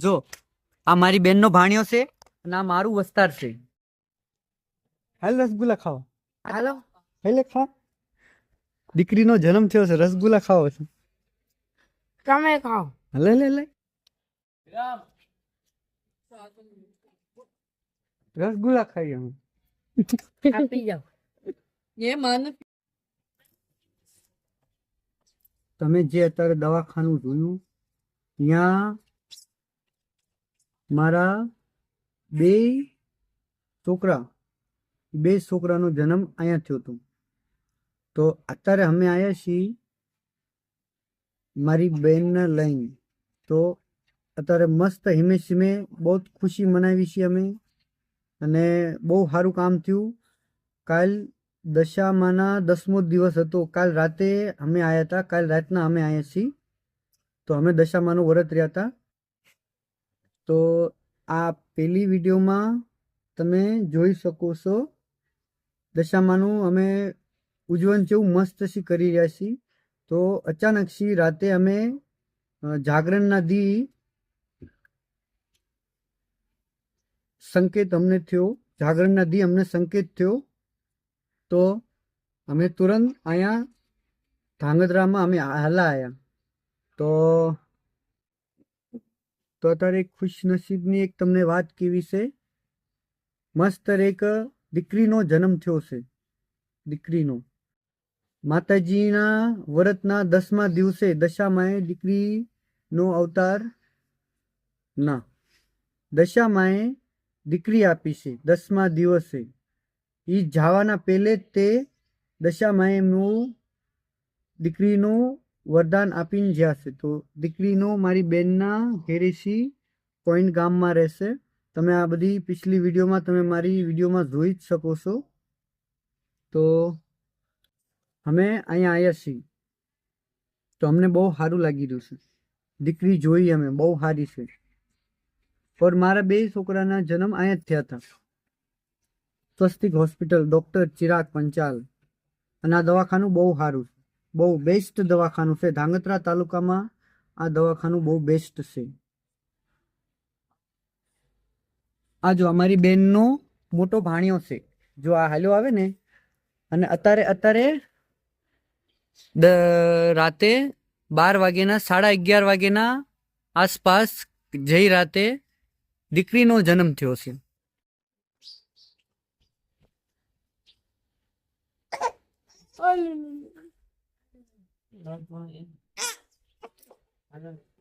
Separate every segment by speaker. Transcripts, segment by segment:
Speaker 1: જો આ મારી બેનનો ભાણિયો છે અને આ મારું વસ્તાર છે. હાલ રસગુલ્લા ખાવા.
Speaker 2: હાલો
Speaker 1: એટલે ખા. દીકરીનો જન્મ થયો છે, રસગુલ્લા ખાવો છે.
Speaker 2: તમે ખાઓ.
Speaker 1: લે લે લે રસગુલ્લા ખાઈએ અમે.
Speaker 2: આપી જાઓ. એ મન
Speaker 1: તમે જે અત્યારે દવાખાનું જોયું ત્યાં મારા બે છોકરાનો જન્મ અહીંયા થયો હતો. તો અત્યારે અમે આવ્યા છીએ મારી બેનને લઈને. તો અત્યારે મસ્ત હિમેશ હિમે બહુ ખુશી મનાવી છીએ અમે અને બહુ સારું કામ થયું. કાલ દશામાના 10મો દિવસ હતો. કાલ રાતે અમે આવ્યા હતા. કાલ રાતના અમે આવ્યા છીએ. તો અમે દશામાનું વ્રત રહ્યા હતા. તો આ પેલી વિડીયોમાં તમે જોઈ શકો છો દશામાનું અમે ઉજવણ જેવું મસ્ત સી કરી રહ્યા છીએ. તો અચાનક સી રાતે અમે જાગરણના દી સંકેત અમને થયો. જાગરણના દી અમને સંકેત થયો. તો અમે તુરંત અહીંયા ધાંગધ્રામાં અમે હાલા આવ્યા. તો અત્યારે ખુશનસીબની એક તમને વાત કેવી છે. મસ્ત એક દીકરીનો જન્મ થયો છે. દીકરીનો માતાજીના વ્રતના 10મા દિવસે દશામાએ દીકરીનો અવતાર ના દશામાએ દીકરી આપી છે 10મા દિવસે. એ જવાના પહેલે જ તે દશામાએ એમનું દીકરીનું વરદાન આપીને જ્યાં છે. તો દીકરીનો મારી બેનના ઘેરેસી પોઈન્ટ ગામમાં રહેશે. તમે આ બધી પિછલી વિડીયોમાં તમે મારી વિડીયોમાં જોઈ જ શકો છો. તો અમે અહીંયા આવ્યા છીએ. તો અમને બહુ સારું લાગી રહ્યું છે. દીકરી જોઈ અમે બહુ સારી છે. પર મારા બે છોકરાના જન્મ અહીંયા જ થયા હતા. સ્વસ્તિક હોસ્પિટલ ડૉક્ટર ચિરાગ પંચાલ. અને આ દવાખાનું બહુ સારું છે. બહુ બેસ્ટ દવાખાનું છે. ધાંગધ્રા તાલુકામાં આ દવાખાનું બહુ બેસ્ટ છે. આ જો અમારી બેનનો મોટો ભાણિયો છે. જો આ હાલ્યો આવે ને અને અત્યારે રાતે 12 વાગ્યાના 11:30 વાગ્યાના આસપાસ જઈ રાતે દીકરીનો જન્મ થયો છે.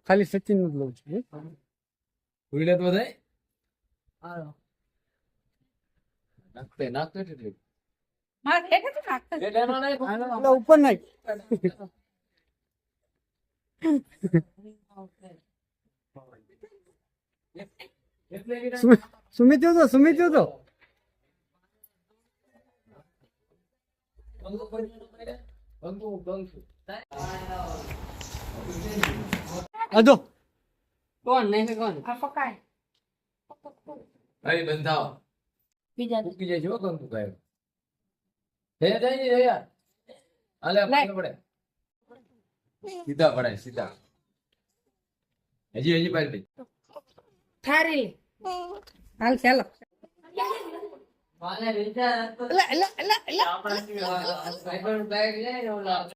Speaker 1: ખાલી સચિન જ લઉં છું. ઉપર નાખ. સુમિત તો અદો
Speaker 2: કોણ નહીં કોણ આ પકાય
Speaker 3: અરે બંધાવ
Speaker 2: બીજા
Speaker 3: ઉકી જાય જો કંકુ કાય હે જાય ને યાર આલે પડે સીધા પડાય સીધા હજી પાડી
Speaker 2: થારી હાલ ચાલો
Speaker 3: વાને રીતા
Speaker 2: લા લા લા લા
Speaker 3: આપણા સાયબર બેગ લઈ ઓલા